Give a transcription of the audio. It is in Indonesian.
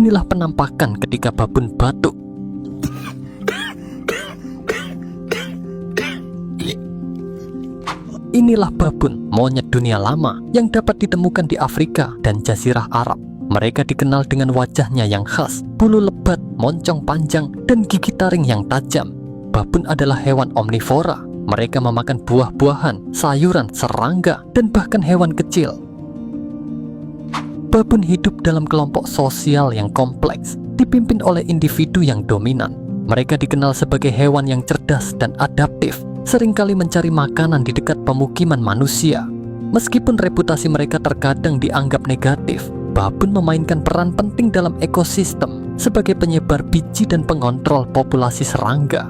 Inilah penampakan ketika babun batuk. Inilah babun, monyet dunia lama yang dapat ditemukan di Afrika dan Jazirah Arab. Mereka dikenal dengan wajahnya yang khas, bulu lebat, moncong panjang, dan gigi taring yang tajam. Babun adalah hewan omnivora. Mereka memakan buah-buahan, sayuran, serangga, dan bahkan hewan kecil. Babun hidup dalam kelompok sosial yang kompleks, dipimpin oleh individu yang dominan. Mereka dikenal sebagai hewan yang cerdas dan adaptif, seringkali mencari makanan di dekat pemukiman manusia. Meskipun reputasi mereka terkadang dianggap negatif, babun memainkan peran penting dalam ekosistem sebagai penyebar biji dan pengontrol populasi serangga.